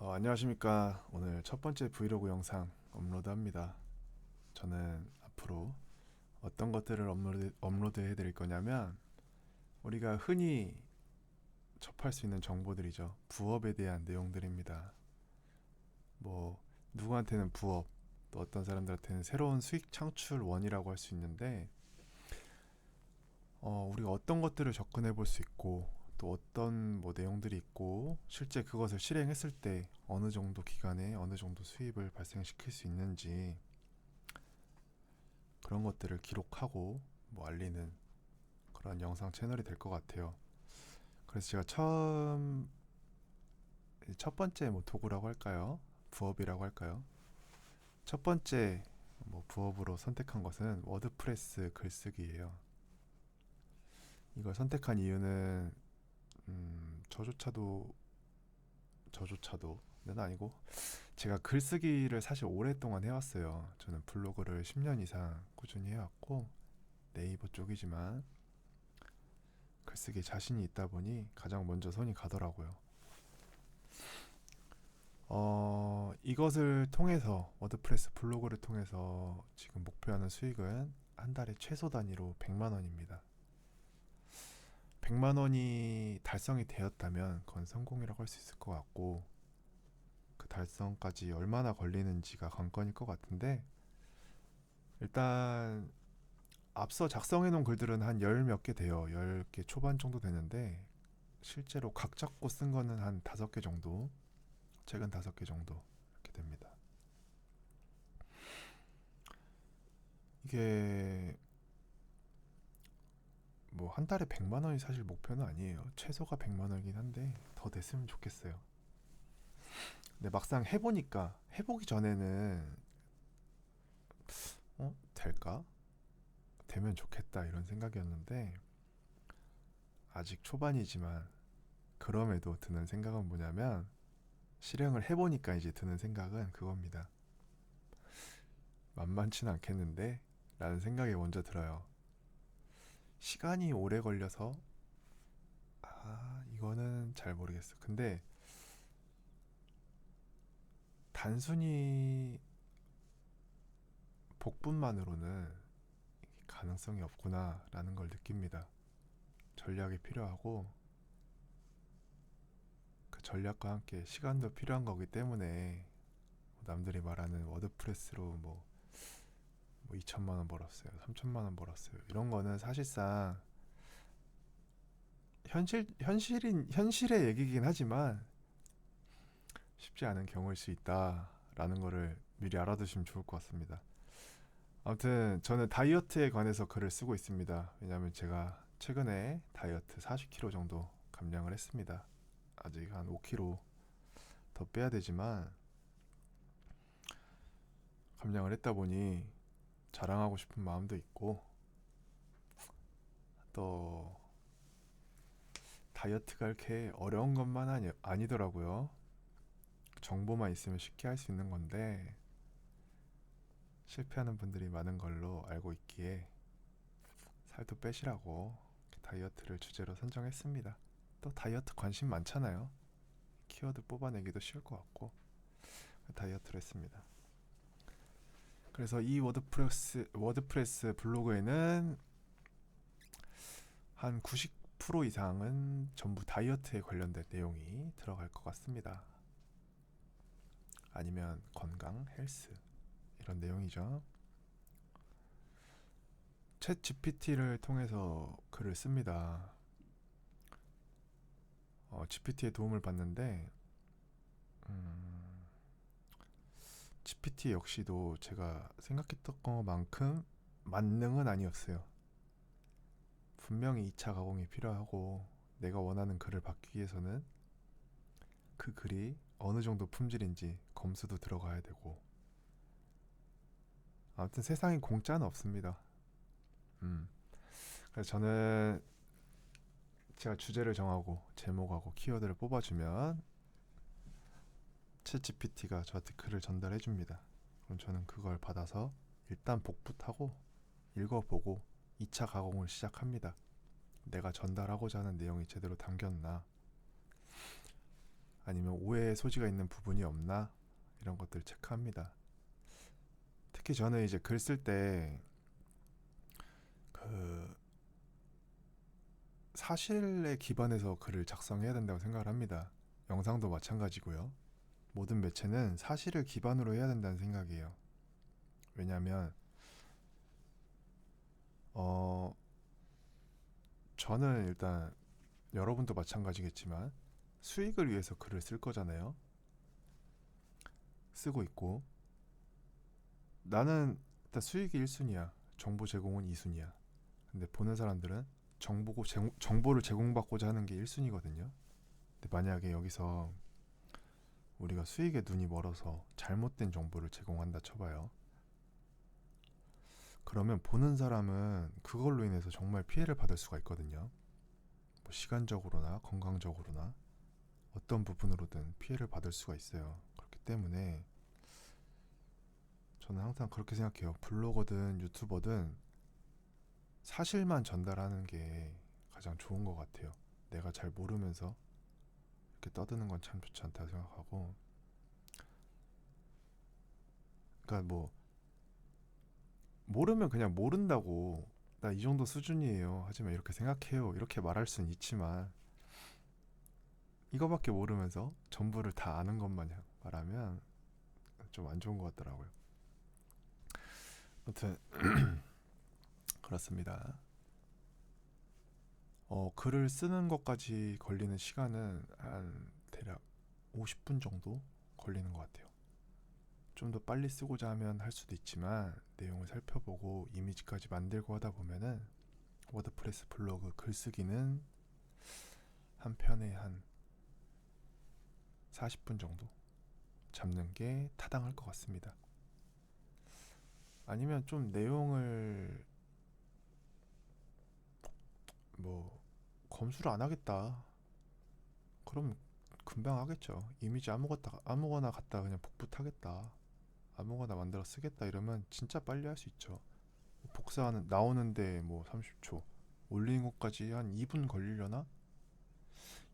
안녕하십니까. 오늘 첫 번째 브이로그 영상 업로드합니다. 저는 앞으로 어떤 것들을 업로드 해드릴 거냐면 우리가 흔히 접할 수 있는 정보들이죠. 부업에 대한 내용들입니다. 뭐 누구한테는 부업, 또 어떤 사람들한테는 새로운 수익 창출원이라고 할 수 있는데 우리가 어떤 것들을 접근해 볼 수 있고 또 어떤 내용들이 있고 실제 그것을 실행했을 때 어느 정도 기간에 어느 정도 수입을 발생시킬 수 있는지 그런 것들을 기록하고 알리는 그런 영상 채널이 될 것 같아요. 그래서 제가 첫 번째 도구라고 할까요? 부업이라고 할까요? 첫 번째 부업으로 선택한 것은 워드프레스 글쓰기예요. 이걸 선택한 이유는 저조차도는 아니고 제가 글쓰기를 사실 오랫동안 해왔어요. 저는 블로그를 10년 이상 꾸준히 해왔고 네이버 쪽이지만 글쓰기 자신이 있다 보니 가장 먼저 손이 가더라고요. 이것을 통해서 워드프레스 블로그를 통해서 지금 목표하는 수익은 한 달에 최소 단위로 100만 원입니다. 100만 원이 달성이 되었다면 그건 성공이라고 할 수 있을 것 같고 그 달성까지 얼마나 걸리는지가 관건일 것 같은데 일단 앞서 작성해 놓은 글들은 한 열 몇 개 돼요. 10개 초반 정도 되는데 실제로 각 잡고 쓴 거는 한 5개 정도, 최근 5개 정도 이렇게 됩니다. 이게 한 달에 100만 원이 사실 목표는 아니에요. 최소가 100만 원이긴 한데 더 됐으면 좋겠어요. 근데 막상 해보니까 해보기 전에는 될까? 되면 좋겠다 이런 생각이었는데 아직 초반이지만 그럼에도 드는 생각은 뭐냐면 실행을 해보니까 이제 드는 생각은 그겁니다. 만만치는 않겠는데? 라는 생각이 먼저 들어요. 시간이 오래 걸려서 이거는 잘 모르겠어. 근데 단순히 복분만으로는 가능성이 없구나라는 걸 느낍니다. 전략이 필요하고 그 전략과 함께 시간도 필요한 거기 때문에 남들이 말하는 워드프레스로 2천만 원 벌었어요, 3천만 원 벌었어요 이런 거는 사실상 현실의 얘기긴 하지만 쉽지 않은 경우일 수 있다라는 거를 미리 알아두시면 좋을 것 같습니다. 아무튼 저는 다이어트에 관해서 글을 쓰고 있습니다. 왜냐하면 제가 최근에 다이어트 40kg 정도 감량을 했습니다. 아직 한 5kg 더 빼야 되지만 감량을 했다 보니 자랑하고 싶은 마음도 있고 또 다이어트가 이렇게 어려운 것만 아니더라고요. 정보만 있으면 쉽게 할 수 있는 건데 실패하는 분들이 많은 걸로 알고 있기에 살도 빼시라고 다이어트를 주제로 선정했습니다. 또 다이어트 관심 많잖아요. 키워드 뽑아내기도 쉬울 것 같고 다이어트를 했습니다. 그래서 이 워드프레스 블로그에는 한 90% 이상은 전부 다이어트에 관련된 내용이 들어갈 것 같습니다. 아니면 건강, 헬스 이런 내용이죠. 챗 GPT를 통해서 글을 씁니다. GPT의 도움을 받는데 GPT 역시도 제가 생각했던 것만큼 만능은 아니었어요. 분명히 2차 가공이 필요하고 내가 원하는 글을 받기 위해서는 그 글이 어느 정도 품질인지 검수도 들어가야 되고 아무튼 세상에 공짜는 없습니다. 그래서 저는 제가 주제를 정하고 제목하고 키워드를 뽑아주면 챗 GPT가 저한테 글을 전달해 줍니다. 그럼 저는 그걸 받아서 일단 복붙하고 읽어보고 2차 가공을 시작합니다. 내가 전달하고자 하는 내용이 제대로 담겼나. 아니면 오해의 소지가 있는 부분이 없나 이런 것들을 체크합니다. 특히 저는 이제 글 쓸 때 그 사실에 기반해서 글을 작성해야 된다고 생각을 합니다. 영상도 마찬가지고요. 모든 매체는 사실을 기반으로 해야 된다는 생각이에요. 왜냐하면 어 저는 일단 여러분도 마찬가지겠지만 수익을 위해서 글을 쓸 거잖아요. 쓰고 있고 나는 일단 수익이 1순위야. 정보 제공은 2순위야. 근데 보는 사람들은 정보를 제공받고자 하는 게 1순위거든요. 근데 만약에 여기서 우리가 수익에 눈이 멀어서 잘못된 정보를 제공한다 쳐봐요. 그러면 보는 사람은 그걸로 인해서 정말 피해를 받을 수가 있거든요. 뭐 시간적으로나 건강적으로나 어떤 부분으로든 피해를 받을 수가 있어요. 그렇기 때문에 저는 항상 그렇게 생각해요. 블로거든 유튜버든 사실만 전달하는 게 가장 좋은 것 같아요. 내가 잘 모르면서 이렇게 떠드는 건 참 좋지 않다 생각하고, 그러니까 뭐 모르면 그냥 모른다고 나 이 정도 수준이에요 하지만 이렇게 생각해요 이렇게 말할 수는 있지만 이거밖에 모르면서 전부를 다 아는 것 마냥 말하면 좀 안 좋은 것 같더라고요. 아무튼 그렇습니다. 글을 쓰는 것까지 걸리는 시간은 한 대략 50분 정도 걸리는 것 같아요. 좀 더 빨리 쓰고자 하면 할 수도 있지만 내용을 살펴보고 이미지까지 만들고 하다 보면은 워드프레스 블로그 글쓰기는 한 편에 한 40분 정도 잡는 게 타당할 것 같습니다. 아니면 좀 내용을 뭐 검수를 안 하겠다. 그럼 금방 하겠죠. 이미지 아무거나 갖다 그냥 복붙 하겠다. 아무거나 만들어 쓰겠다 이러면 진짜 빨리 할 수 있죠. 복사하는 나오는데 뭐 30초, 올리는 것까지 한 2분 걸리려나?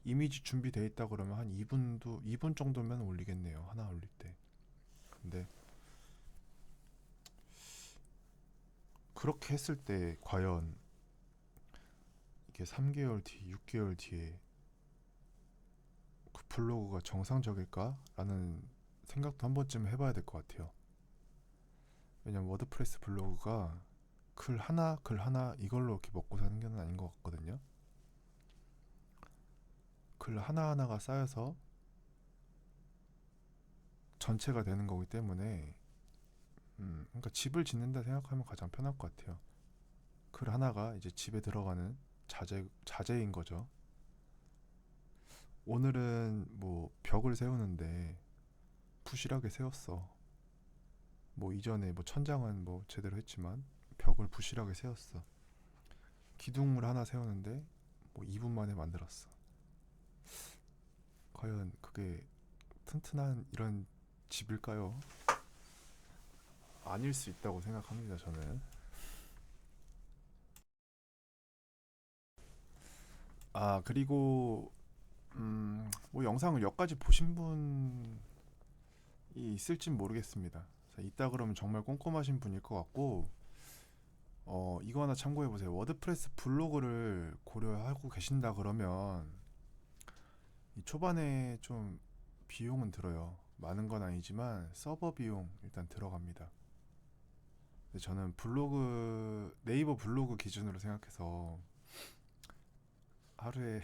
이미지 준비돼 있다 그러면 한 2분 정도면 올리겠네요. 하나 올릴 때. 근데 그렇게 했을 때 과연 이게 3개월 뒤, 6개월 뒤에 그 블로그가 정상적일까라는 생각도 한 번쯤 해봐야 될 것 같아요. 왜냐면 워드프레스 블로그가 글 하나 이걸로 이렇게 먹고 사는 게 아닌 것 같거든요. 글 하나하나가 쌓여서 전체가 되는 거기 때문에 그러니까 집을 짓는다 생각하면 가장 편할 것 같아요. 글 하나가 이제 집에 들어가는 자재인 거죠. 오늘은 뭐 벽을 세우는데 부실하게 세웠어. 뭐 이전에 뭐 천장은 뭐 제대로 했지만 벽을 부실하게 세웠어. 기둥을 하나 세우는데 뭐 2분 만에 만들었어. 과연 그게 튼튼한 이런 집일까요? 아닐 수 있다고 생각합니다, 저는. 아, 그리고 뭐 영상을 여기까지 보신 분이 있을진 모르겠습니다. 있다 그러면 정말 꼼꼼하신 분일 것 같고, 이거 하나 참고해 보세요. 워드프레스 블로그를 고려하고 계신다 그러면 이 초반에 좀 비용은 들어요. 많은 건 아니지만 서버 비용 일단 들어갑니다. 근데 저는 네이버 블로그 기준으로 생각해서 하루에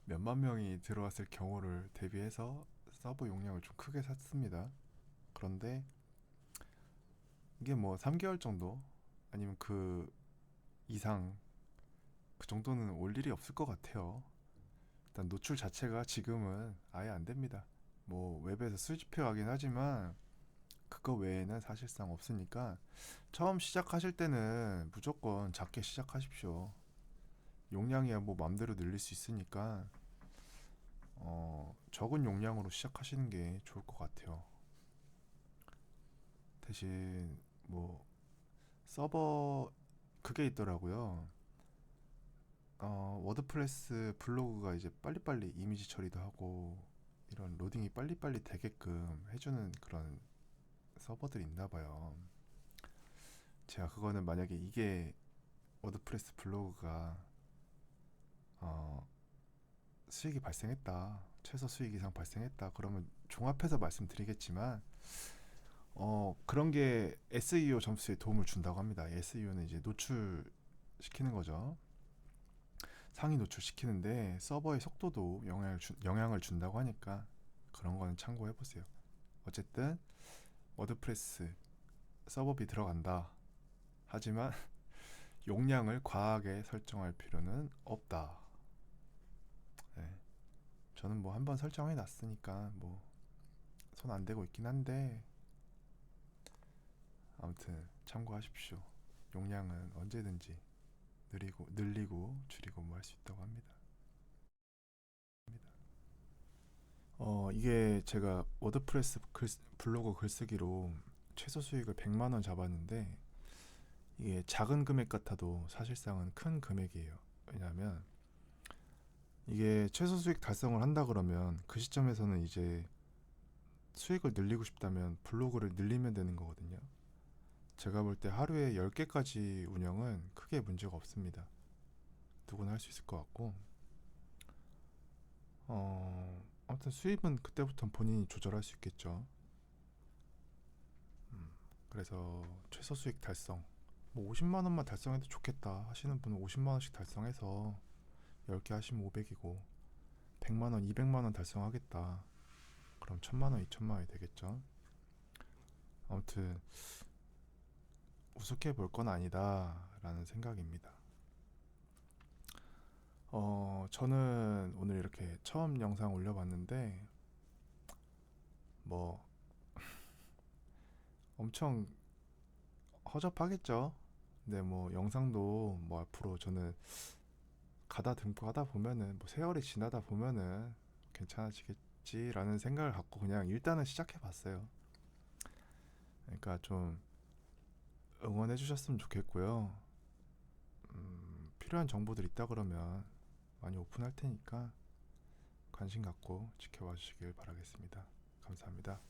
몇만 명이 들어왔을 경우를 대비해서 서버 용량을 좀 크게 샀습니다. 그런데 이게 뭐 3개월 정도 아니면 그 이상 그 정도는 올 일이 없을 것 같아요. 일단 노출 자체가 지금은 아예 안 됩니다. 뭐 웹에서 수집해 가긴 하지만 그거 외에는 사실상 없으니까 처음 시작하실 때는 무조건 작게 시작하십시오. 용량이야 뭐 맘대로 늘릴 수 있으니까 적은 용량으로 시작하시는 게 좋을 것 같아요. 대신 뭐 서버 그게 있더라고요. 워드프레스 블로그가 이제 빨리빨리 이미지 처리도 하고 로딩이 빨리빨리 되게끔 해주는 그런 서버들이 있나 봐요. 제가 그거는 만약에 이게 워드프레스 블로그가 어, 수익이 발생했다, 최소 수익 이상 발생했다, 그러면 종합해서 말씀드리겠지만 그런 게 SEO 점수에 도움을 준다고 합니다. SEO는 이제 노출시키는 거죠. 상위 노출시키는데 서버의 속도도 영향을 준다고 하니까 그런 거는 참고해 보세요. 어쨌든 워드프레스 서버비 들어간다. 하지만 용량을 과하게 설정할 필요는 없다. 네. 저는 뭐 한번 설정해 놨으니까 뭐 손 안 대고 있긴 한데 아무튼 참고하십시오. 용량은 언제든지 늘리고 줄이고 뭐 할 수 있다고 합니다. 이게 제가 워드프레스 블로그 글쓰기로 최소 수익을 100만 원 잡았는데 이게 작은 금액 같아도 사실상은 큰 금액이에요. 왜냐하면 이게 최소 수익 달성을 한다 그러면 그 시점에서는 이제 수익을 늘리고 싶다면 블로그를 늘리면 되는 거거든요. 제가 볼 때 하루에 10개까지 운영은 크게 문제가 없습니다. 누구나 할 수 있을 것 같고 아무튼 수입은 그때부터 본인이 조절할 수 있겠죠. 그래서 최소 수익 달성 뭐 50만 원만 달성해도 좋겠다 하시는 분은 50만 원씩 달성해서 10개 하시면 500이고 100만 원, 200만 원 달성하겠다. 그럼 1000만 원, 2000만 원이 되겠죠. 아무튼 우습게 볼 건 아니다라는 생각입니다. 저는 오늘 이렇게 처음 영상 올려봤는데 뭐 엄청 허접하겠죠. 근데 뭐 영상도 뭐 앞으로 저는 가다 등포 하다 보면은 뭐 세월이 지나다 보면은 괜찮아지겠지라는 생각을 갖고 그냥 일단은 시작해봤어요. 그러니까 좀 응원해 주셨으면 좋겠고요. 필요한 정보들 있다 그러면 많이 오픈할 테니까 관심 갖고 지켜봐 주시길 바라겠습니다. 감사합니다.